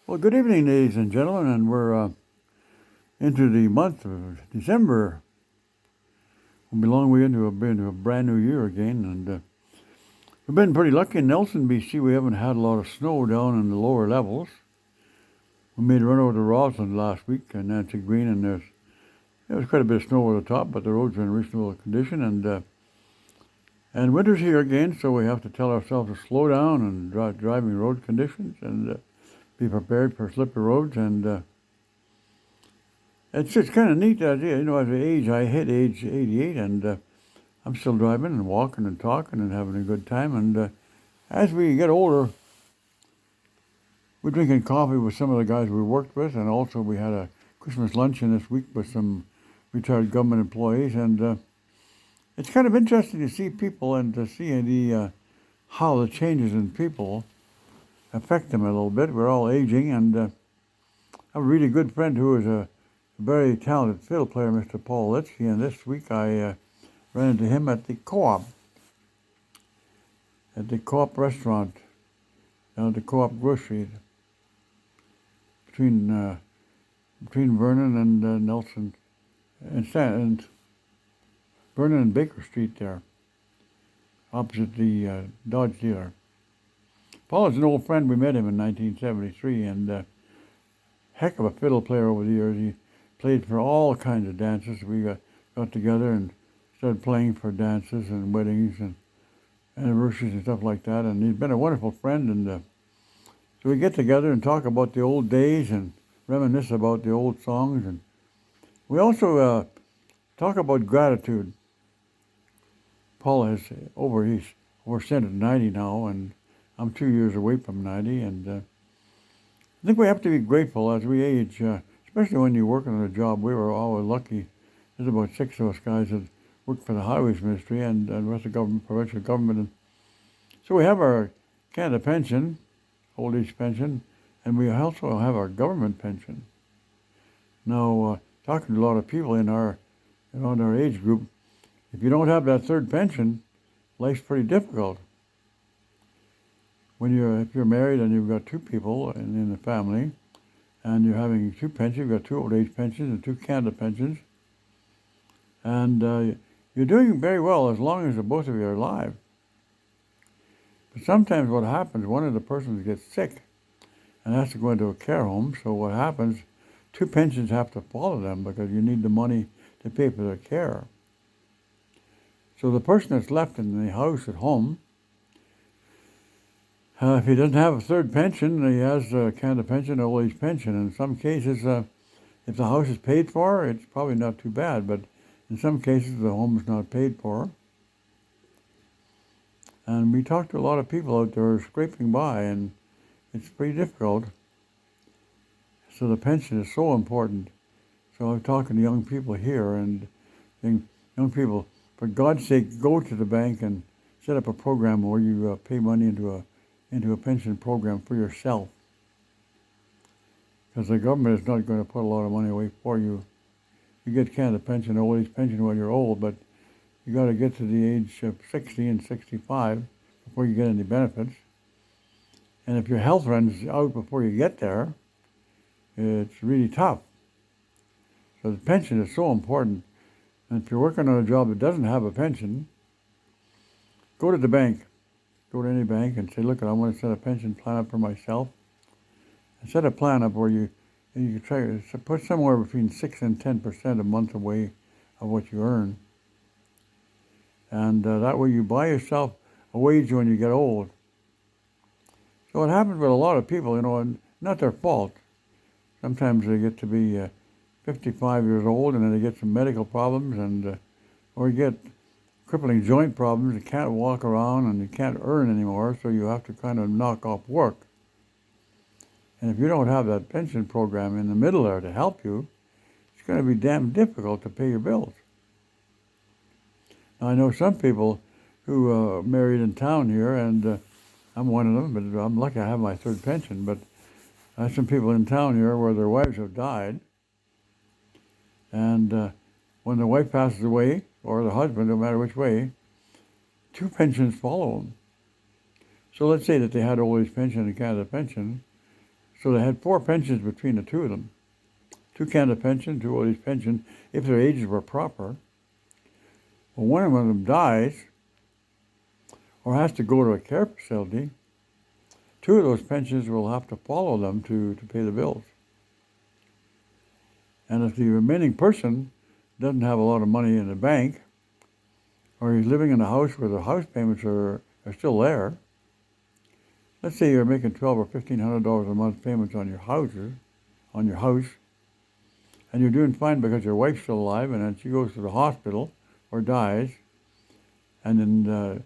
Well, good evening, ladies and gentlemen, and we're into the month of December. We'll be long way into a brand new year again, and we've been pretty lucky in Nelson, BC. We haven't had a lot of snow down in the lower levels. We made a run over to Roslyn last week and Nancy Green, and there was quite a bit of snow over the top, but the roads are in reasonable condition, and winter's here again, so we have to tell ourselves to slow down and driving road conditions and be prepared for slippery roads and. It's kind of neat idea, as I hit age 88 and I'm still driving and walking and talking and having a good time. And as we get older, we're drinking coffee with some of the guys we worked with, and also we had a Christmas luncheon this week with some retired government employees. And it's kind of interesting to see people and to see how the changes in people affect them a little bit. We're all aging, and I have a really good friend who is a very talented fiddle player, Mr. Paul Litsky, and this week I ran into him at the Co-op restaurant down at the Co-op grocery between Vernon and Nelson and Vernon and Baker Street there, opposite the Dodge dealer. Paul is an old friend. We met him in 1973, and heck of a fiddle player over the years. He played for all kinds of dances. We got together and started playing for dances and weddings and anniversaries and stuff like that. And he's been a wonderful friend. And so we get together and talk about the old days and reminisce about the old songs. And we also talk about gratitude. Paul he's over 90 now, and I'm 2 years away from 90. And I think we have to be grateful as we age. Especially when you're working on a job. We were always lucky. There's about 6 of us guys that work for the Highways Ministry and the rest of government, provincial government. And so we have our Canada pension, old age pension, and we also have our government pension. Now, talking to a lot of people around our age group, if you don't have that third pension, life's pretty difficult. If you're married and you've got 2 people in the family, and you're having 2 pensions, you've got 2 old age pensions and 2 Canada pensions, and you're doing very well as long as the both of you are alive. But sometimes what happens, one of the persons gets sick and has to go into a care home, so what happens, 2 pensions have to follow them because you need the money to pay for their care. So the person that's left in the house at home, if he doesn't have a third pension, he has a Canada pension, old age pension. In some cases, if the house is paid for, it's probably not too bad. But in some cases, the home is not paid for. And we talk to a lot of people out there scraping by, and it's pretty difficult. So the pension is so important. So I'm talking to young people here and saying, young people, for God's sake, go to the bank and set up a program where you pay money into a pension program for yourself, because the government is not going to put a lot of money away for you. You get Canada pension, old age pension when you're old, but you got to get to the age of 60 and 65 before you get any benefits. And if your health runs out before you get there, it's really tough. So the pension is so important. And if you're working on a job that doesn't have a pension, go to the bank. Go to any bank and say, look, I want to set a pension plan up for myself. And set a plan up where you try to put somewhere between 6 and 10% a month away of what you earn. And that way you buy yourself a wage when you get old. So what happens with a lot of people, and not their fault. Sometimes they get to be 55 years old and then they get some medical problems or you get crippling joint problems. You can't walk around and you can't earn anymore, so you have to kind of knock off work. And if you don't have that pension program in the middle there to help you, it's going to be damn difficult to pay your bills. Now, I know some people who are married in town here, and I'm one of them, but I'm lucky I have my third pension. But I have some people in town here where their wives have died, and when the wife passes away, or the husband, no matter which way, 2 pensions follow them. So let's say that they had old age pension and Canada pension. So they had 4 pensions between the two of them. 2 Canada pension, 2 old age pension, if their ages were proper. Well, one of them dies or has to go to a care facility, 2 of those pensions will have to follow them to pay the bills. And if the remaining person doesn't have a lot of money in the bank, or he's living in a house where the house payments are still there, let's say you're making $1,200 or $1,500 a month payments on your house, and you're doing fine because your wife's still alive, and then she goes to the hospital or dies, and then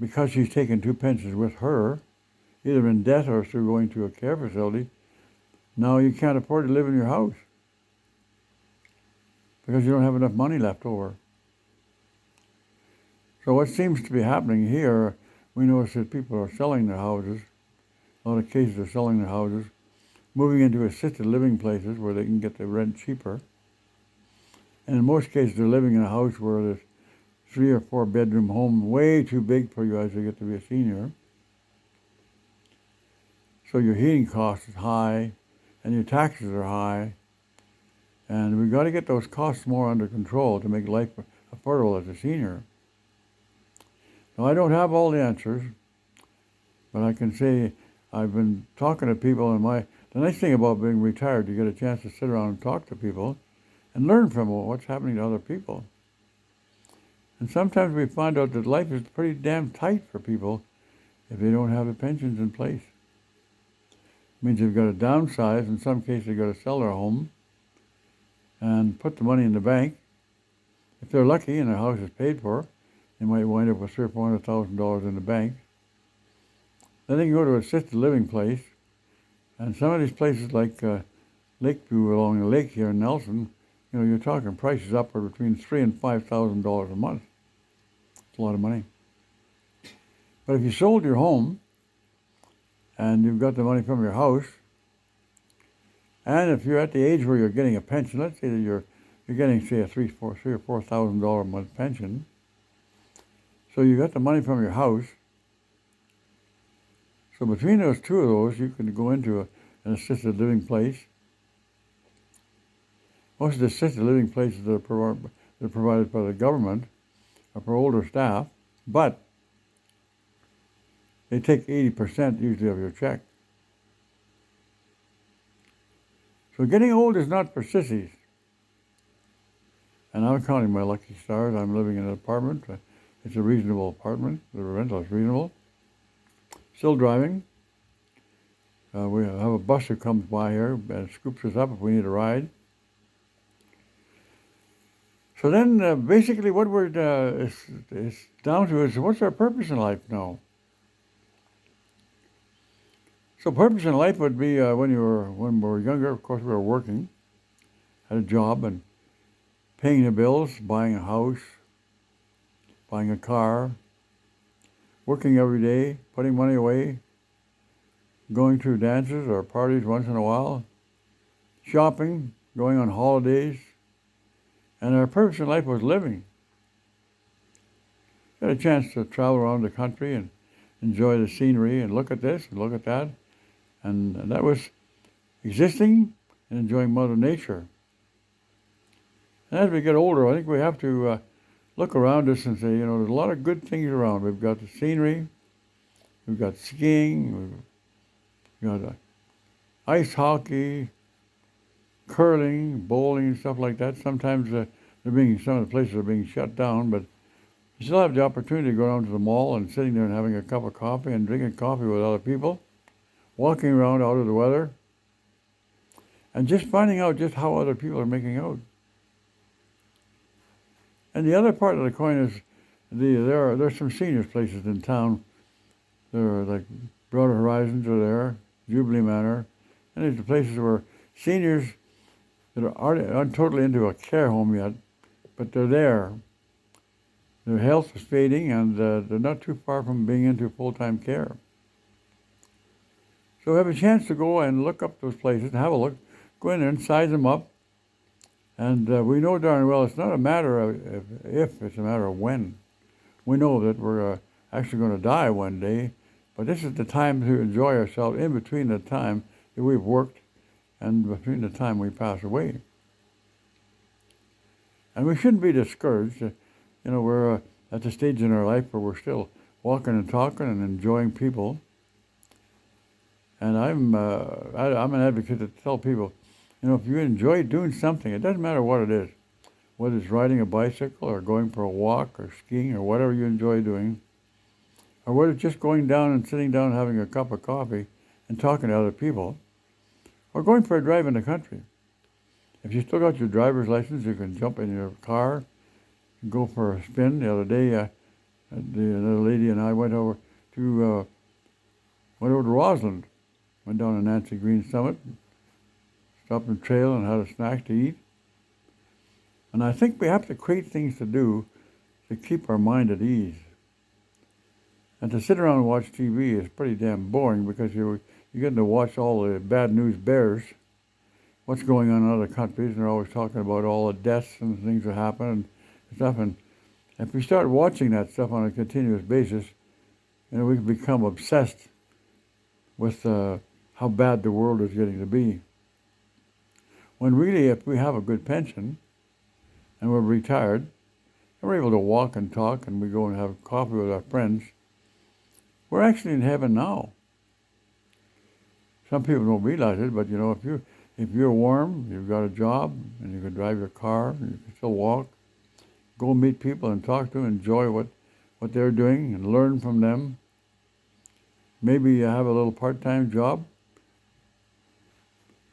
because she's taken 2 pensions with her, either in death or through going to a care facility, now you can't afford to live in your house because you don't have enough money left over. So what seems to be happening here, we notice that people are selling their houses. A lot of cases are selling their houses, moving into assisted living places where they can get the rent cheaper. And in most cases, they're living in a house where there's 3 or 4 bedroom home, way too big for you as you get to be a senior. So your heating cost is high, and your taxes are high, and we've got to get those costs more under control to make life affordable as a senior. Now, I don't have all the answers, but I can say I've been talking to people, and the nice thing about being retired, you get a chance to sit around and talk to people and learn from what's happening to other people. And sometimes we find out that life is pretty damn tight for people if they don't have the pensions in place. It means they've got to downsize. In some cases, they've got to sell their home and put the money in the bank. If they're lucky and their house is paid for, they might wind up with $300,000 or $400,000 in the bank. Then they can go to an assisted living place. And some of these places like Lakeview along the lake here in Nelson, you're talking prices upward between $3,000 and $5,000 a month. It's a lot of money. But if you sold your home and you've got the money from your house, and if you're at the age where you're getting a pension, let's say that you're getting, say, a $3,000 or $4,000 a month pension, so you got the money from your house. So between those 2 of those, you can go into an assisted living place. Most of the assisted living places that are provided by the government are for older staff, but they take 80% usually of your check. So getting old is not for sissies. And I'm counting my lucky stars. I'm living in an apartment. It's a reasonable apartment. The rental is reasonable. Still driving. We have a bus that comes by here and scoops us up if we need a ride. So then basically what we're is down to is what's our purpose in life now? So purpose in life would be when we were younger, of course we were working, had a job and paying the bills, buying a house, buying a car, working every day, putting money away, going to dances or parties once in a while, shopping, going on holidays, and our purpose in life was living. Got a chance to travel around the country and enjoy the scenery and look at this and look at that. And that was existing and enjoying Mother Nature. And as we get older, I think we have to look around us and say, there's a lot of good things around. We've got the scenery, we've got skiing, we've got ice hockey, curling, bowling, and stuff like that. Sometimes some of the places are being shut down, but you still have the opportunity to go down to the mall and sitting there and having a cup of coffee and drinking coffee with other people, walking around out of the weather, and just finding out just how other people are making out. And the other part of the coin is there's some seniors places in town. There are like Broader Horizons are there, Jubilee Manor, and there's the places where seniors that aren't totally into a care home yet, but they're there. Their health is fading, and they're not too far from being into full-time care. So we have a chance to go and look up those places and have a look, go in there and size them up. And we know darn well it's not a matter of if, it's a matter of when. We know that we're actually going to die one day, but this is the time to enjoy ourselves in between the time that we've worked and between the time we pass away. And we shouldn't be discouraged. We're at the stage in our life where we're still walking and talking and enjoying people. And I'm an advocate to tell people, if you enjoy doing something, it doesn't matter what it is, whether it's riding a bicycle or going for a walk or skiing or whatever you enjoy doing, or whether it's just going down and sitting down and having a cup of coffee and talking to other people, or going for a drive in the country. If you still got your driver's license, you can jump in your car and go for a spin. The other day, another lady and I went over to Roslyn. Went down to Nancy Green Summit, stopped on the trail and had a snack to eat. And I think we have to create things to do to keep our mind at ease. And to sit around and watch TV is pretty damn boring because you're getting to watch all the bad news bears, what's going on in other countries, and they're always talking about all the deaths and things that happen and stuff. And if we start watching that stuff on a continuous basis, we can become obsessed with how bad the world is getting to be. When really, if we have a good pension and we're retired, and we're able to walk and talk and we go and have coffee with our friends, we're actually in heaven now. Some people don't realize it, but if you're warm, you've got a job, and you can drive your car, and you can still walk, go meet people and talk to them, enjoy what they're doing and learn from them. Maybe you have a little part-time job,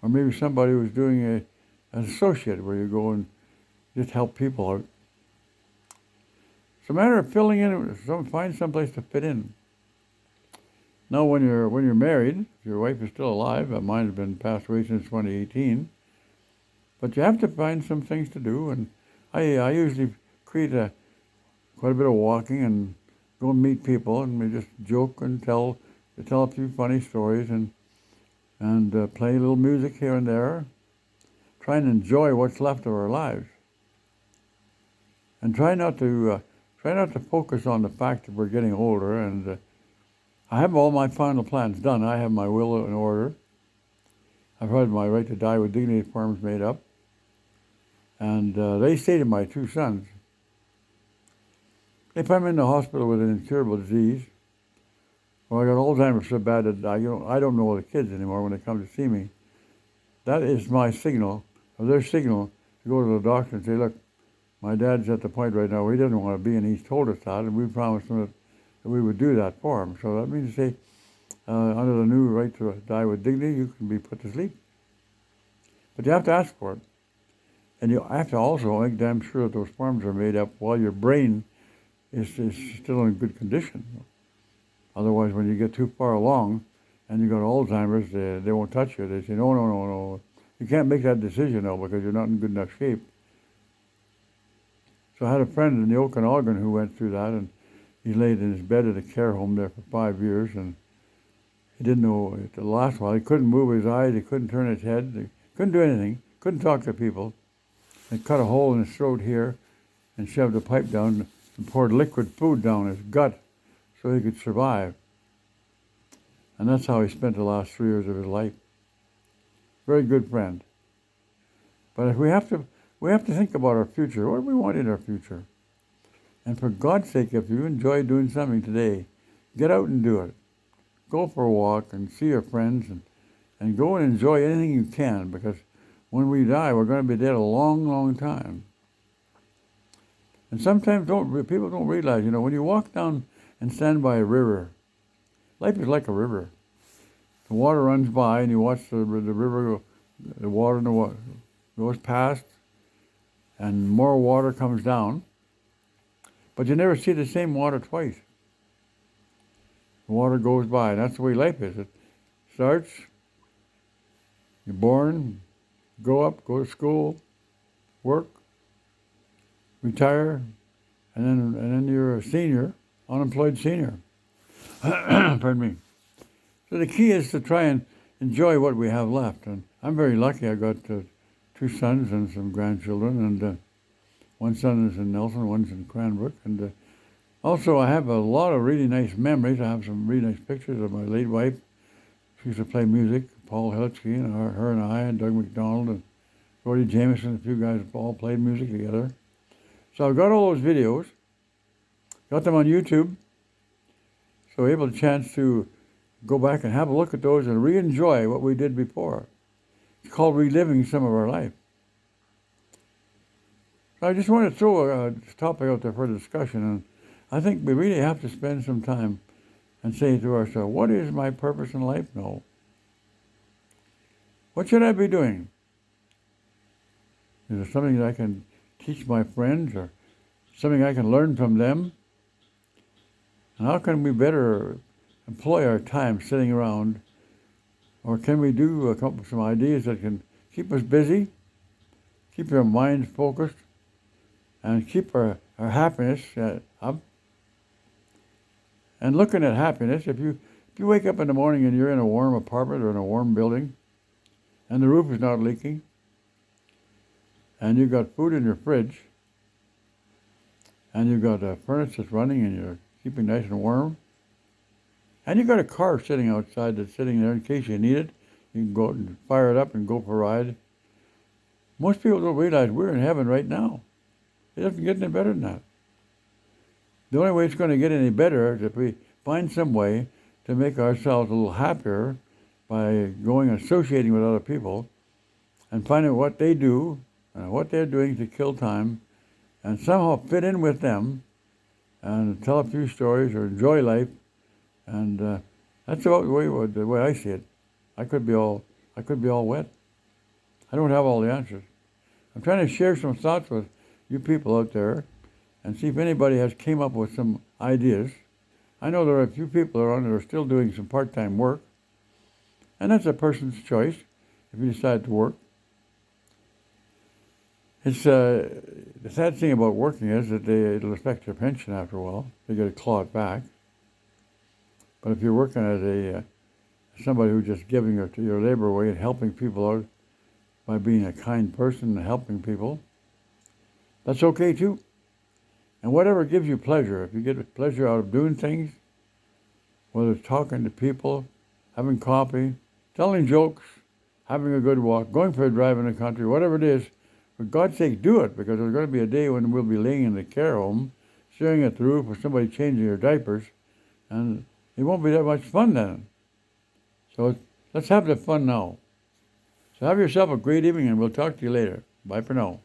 or maybe somebody who's doing an associate where you go and just help people out. It's a matter of filling in, find someplace to fit in. Now, when you're married, if your wife is still alive, mine has been passed away since 2018, but you have to find some things to do, and I usually create quite a bit of walking and go and meet people, and we just joke and tell a few funny stories and play a little music here and there, try and enjoy what's left of our lives, and try not to focus on the fact that we're getting older. And I have all my final plans done. I have my will in order. I've had my right to die with dignity forms made up, and they say to my two sons, if I'm in the hospital with an incurable disease, or I got Alzheimer's so bad that I don't know the kids anymore when they come to see me, that is my signal, or their signal, to go to the doctor and say, look, my dad's at the point right now where he doesn't want to be, and he's told us that, and we promised him that we would do that for him. So that means to say, under the new right to die with dignity, you can be put to sleep. But you have to ask for it. And you have to also make damn sure that those forms are made up while your brain is still in good condition. Otherwise, when you get too far along and you got Alzheimer's, they won't touch you. They say, no. You can't make that decision now because you're not in good enough shape. So I had a friend in the Okanagan who went through that, and he laid in his bed at a care home there for 5 years, and he didn't know the last while. He couldn't move his eyes. He couldn't turn his head. He couldn't do anything. Couldn't talk to people. They cut a hole in his throat here and shoved a pipe down and poured liquid food down his gut so he could survive. And that's how he spent the last 3 years of his life. Very good friend. But if we have to think about our future. What do we want in our future? And for God's sake, if you enjoy doing something today, get out and do it. Go for a walk and see your friends and go and enjoy anything you can, because when we die, we're going to be dead a long, long time. And sometimes people don't realize, when you walk down and stand by a river, life is like a river. The water runs by and you watch the river go, the water goes past and more water comes down, but you never see the same water twice. The water goes by, and that's the way life is. It starts, you're born, grow up, go to school, work, retire, and then you're a senior, unemployed senior. Pardon me. So the key is to try and enjoy what we have left. And I'm very lucky. I got 2 sons and some grandchildren, and one son is in Nelson, one's in Cranbrook, and also I have a lot of really nice memories. I have some really nice pictures of my late wife. She used to play music Paul Hilitsky and her and I and Doug McDonald and Gordy Jameson, a few guys all played music together. So I've got all those videos, got them on YouTube, so able to chance to go back and have a look at those and re-enjoy what we did before. It's called reliving some of our life. So I just want to throw a topic out there for discussion, and I think we really have to spend some time and say to ourselves, what is my purpose in life now? What should I be doing? Is there something that I can teach my friends or something I can learn from them? And how can we better employ our time sitting around? Or can we come up with some ideas that can keep us busy, keep our minds focused, and keep our happiness up? And looking at happiness, if you wake up in the morning and you're in a warm apartment or in a warm building, and the roof is not leaking, and you've got food in your fridge, and you've got a furnace that's running and you're keeping nice and warm, and you've got a car sitting outside that's sitting there in case you need it, you can go out and fire it up and go for a ride. Most people don't realize we're in heaven right now. It doesn't get any better than that. The only way it's going to get any better is if we find some way to make ourselves a little happier by going and associating with other people and finding what they do and what they're doing to kill time and somehow fit in with them and tell a few stories or enjoy life. And that's about the way I see it. I could be all wet. I don't have all the answers. I'm trying to share some thoughts with you people out there and see if anybody has came up with some ideas. I know there are a few people around that are still doing some part-time work, and that's a person's choice if you decide to work. It's the sad thing about working is that it'll affect your pension after a while. You got to claw it back. But if you're working as somebody who's just giving your labor away and helping people out by being a kind person and helping people, that's okay too. And whatever gives you pleasure, if you get pleasure out of doing things, whether it's talking to people, having coffee, telling jokes, having a good walk, going for a drive in the country, whatever it is, for God's sake, do it, because there's going to be a day when we'll be laying in the care home, staring at the roof with somebody changing your diapers, and it won't be that much fun then. So let's have the fun now. So have yourself a great evening, and we'll talk to you later. Bye for now.